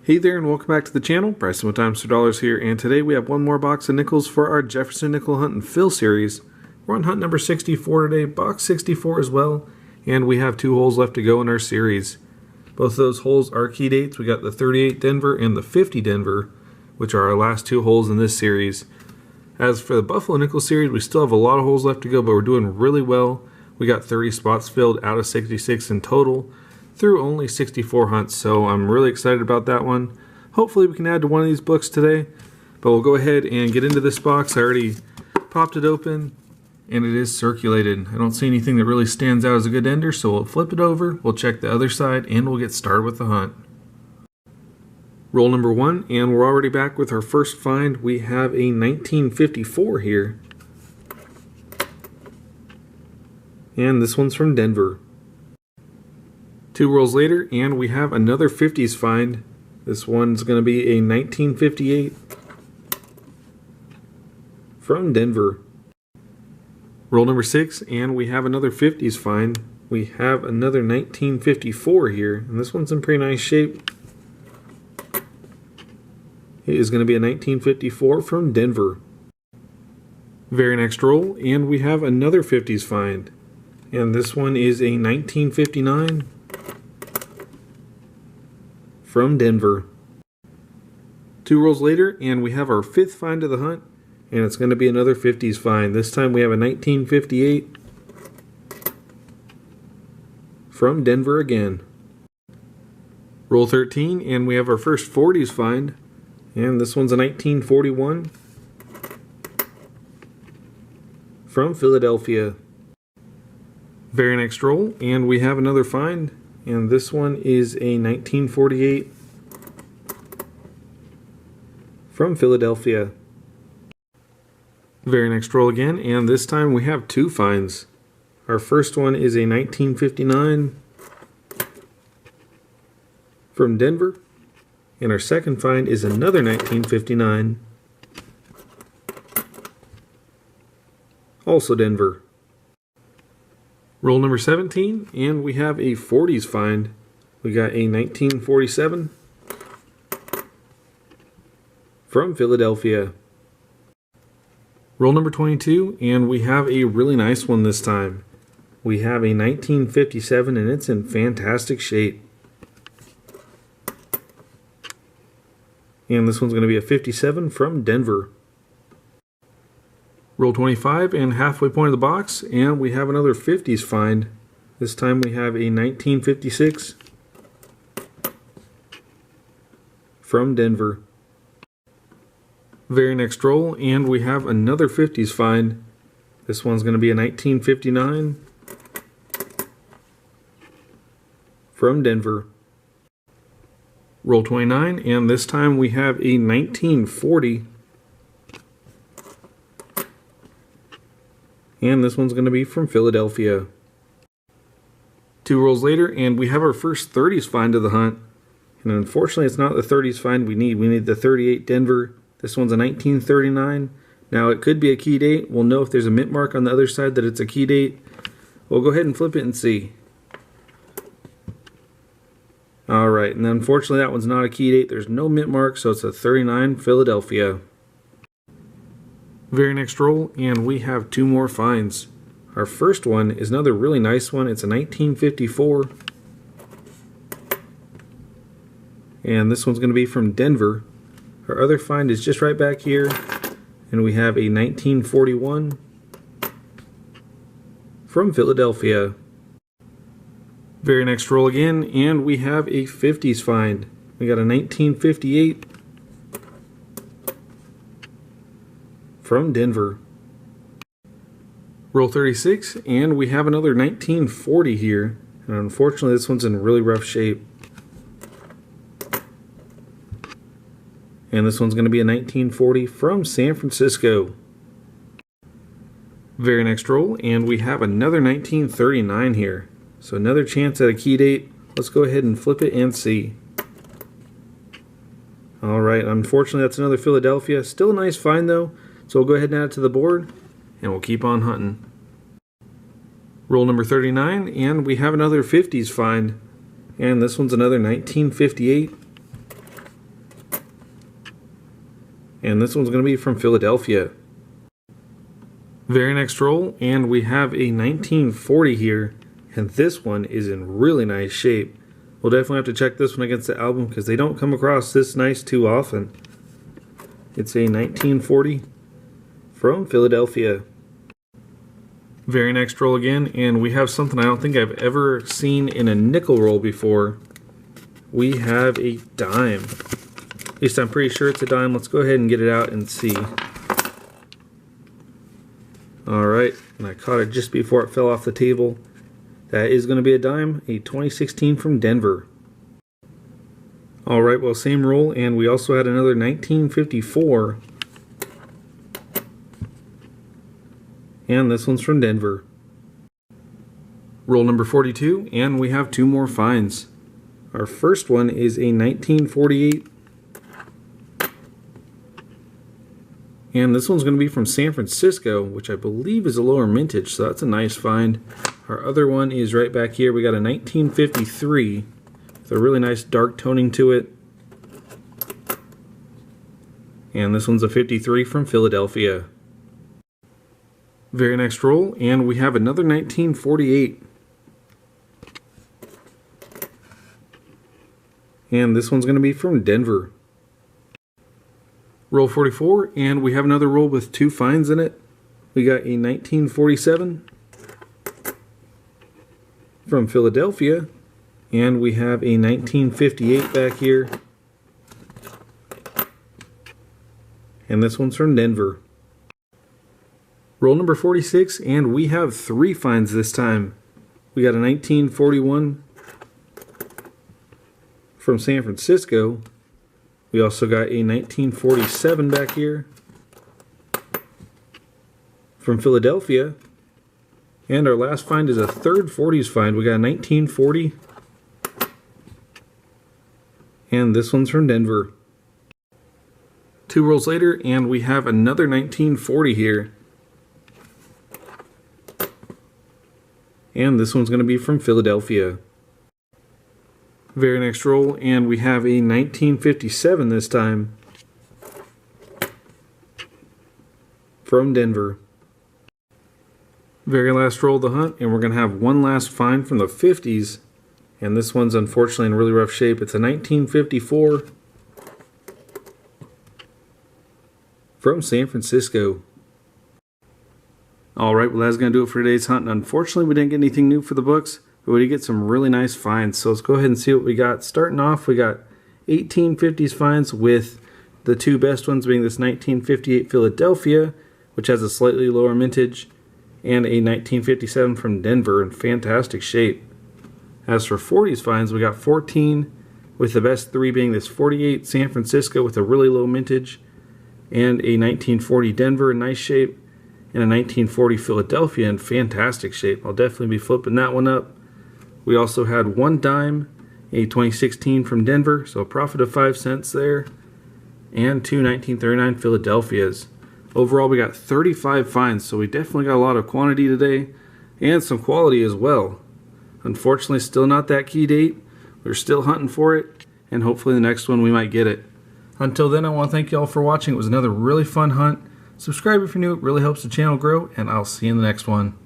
Hey there and welcome back to the channel. Bryson with Dimes for Dollars here, and today we have one more box of nickels for our Jefferson Nickel Hunt and Fill series. We're on hunt number 64 today, box 64 as well, and we have 2 holes left to go in our series. Both of those holes are key dates. We got the 38 Denver and the 50 Denver, which are our last 2 holes in this series. As for the Buffalo Nickel series, we still have a lot of holes left to go, but we're doing really well. We got 30 spots filled out of 66 in total, through only 64 hunts, so I'm really excited about that one. Hopefully we can add to one of these books today, but we'll go ahead and get into this box. I already popped it open, and it is circulated. I don't see anything that really stands out as a good ender, so we'll flip it over, we'll check the other side, and we'll get started with the hunt. Roll number 1, and we're already back with our first find. We have a 1954 here, and this one's from Denver. 2 rolls later, and we have another 50s find. This one's going to be a 1958 from Denver. Roll number 6, and we have another 50s find. We have another 1954 here, and this one's in pretty nice shape. It is going to be a 1954 from Denver. Very next roll, and we have another 50s find, and this one is a 1959 from Denver. 2 rolls later, and we have our 5th find of the hunt, and it's going to be another 50s find. This time we have a 1958 from Denver again. Roll 13, and we have our first 40s find, and this one's a 1941 from Philadelphia. Very next roll, and we have another find, and this one is a 1948 from Philadelphia. Very next roll again, and this time we have 2 finds. Our first one is a 1959 from Denver, and our second find is another 1959, also Denver. Roll number 17, and we have a 40s find. We got a 1947 from Philadelphia. Roll number 22, and we have a really nice one this time. We have a 1957, and it's in fantastic shape. And this one's going to be a 57 from Denver. Roll 25, and halfway point of the box, and we have another 50s find. This time we have a 1956 from Denver. Very next roll, and we have another 50s find. This one's going to be a 1959 from Denver. Roll 29, and this time we have a 1940, and this one's going to be from Philadelphia. 2 rolls later, and we have our first 30s find of the hunt. And unfortunately, it's not the 30s find we need. We need the 38 Denver. This one's a 1939. Now, it could be a key date. We'll know if there's a mint mark on the other side that it's a key date. We'll go ahead and flip it and see. Alright, and unfortunately, that one's not a key date. There's no mint mark, so it's a 39 Philadelphia. Very next roll, and we have 2 more finds. Our first one is another really nice one. It's a 1954, and this one's going to be from Denver. Our other find is just right back here, and we have a 1941 from Philadelphia. Very next roll again, and we have a 50s find. We got a 1958 from Denver. Roll 36, and we have another 1940 here, and unfortunately this one's in really rough shape. And this one's going to be a 1940 from San Francisco. Very next roll, and we have another 1939 here. So another chance at a key date. Let's go ahead and flip it and see. Alright, unfortunately that's another Philadelphia. Still a nice find though. So we'll go ahead and add it to the board, and we'll keep on hunting. Roll number 39, and we have another 50s find. And this one's another 1958 And this one's going to be from Philadelphia. Very next roll, and we have a 1940 here, and this one is in really nice shape. We'll definitely have to check this one against the album because they don't come across this nice too often. It's a 1940 from Philadelphia. Very next roll again, and we have something I don't think I've ever seen in a nickel roll before. We have a dime. At least I'm pretty sure it's a dime. Let's go ahead and get it out and see. Alright, and I caught it just before it fell off the table. That is going to be a dime, a 2016 from Denver. Alright, well, same roll, and we also had another 1954. And this one's from Denver. Roll number 42, and we have two more finds. Our first one is a 1948. And this one's going to be from San Francisco, which I believe is a lower mintage, so that's a nice find. Our other one is right back here. We got a 1953 with a really nice dark toning to it. And this one's a 53 from Philadelphia. Very next roll, and we have another 1948. And this one's going to be from Denver. Roll 44, and we have another roll with two finds in it. We got a 1947 from Philadelphia, and we have a 1958 back here. And this one's from Denver. Roll number 46, and we have three finds this time. We got a 1941 from San Francisco. We also got a 1947 back here from Philadelphia. And our last find is a third 40s find. We got a 1940. And this one's from Denver. Two rolls later, and we have another 1940 here. And this one's going to be from Philadelphia. Very next roll, and we have a 1957 this time from Denver. Very last roll of the hunt, and we're going to have one last find from the 50s, and this one's unfortunately in really rough shape. It's a 1954 from San Francisco. Alright, well that's going to do it for today's hunt. Unfortunately, we didn't get anything new for the books, but we did get some really nice finds. So let's go ahead and see what we got. Starting off, we got 1850s finds, with the two best ones being this 1958 Philadelphia, which has a slightly lower mintage, and a 1957 from Denver in fantastic shape. As for 40s finds, we got 14, with the best three being this 48 San Francisco with a really low mintage, and a 1940 Denver in nice shape, and a 1940 Philadelphia in fantastic shape. I'll definitely be flipping that one up. We also had one dime, a 2016 from Denver, so a profit of 5 cents there, and two 1939 Philadelphias. Overall, we got 35 finds, so we definitely got a lot of quantity today, and some quality as well. Unfortunately, still not that key date. We're still hunting for it, and hopefully the next one we might get it. Until then, I want to thank you all for watching. It was another really fun hunt. Subscribe if you're new, it really helps the channel grow, and I'll see you in the next one.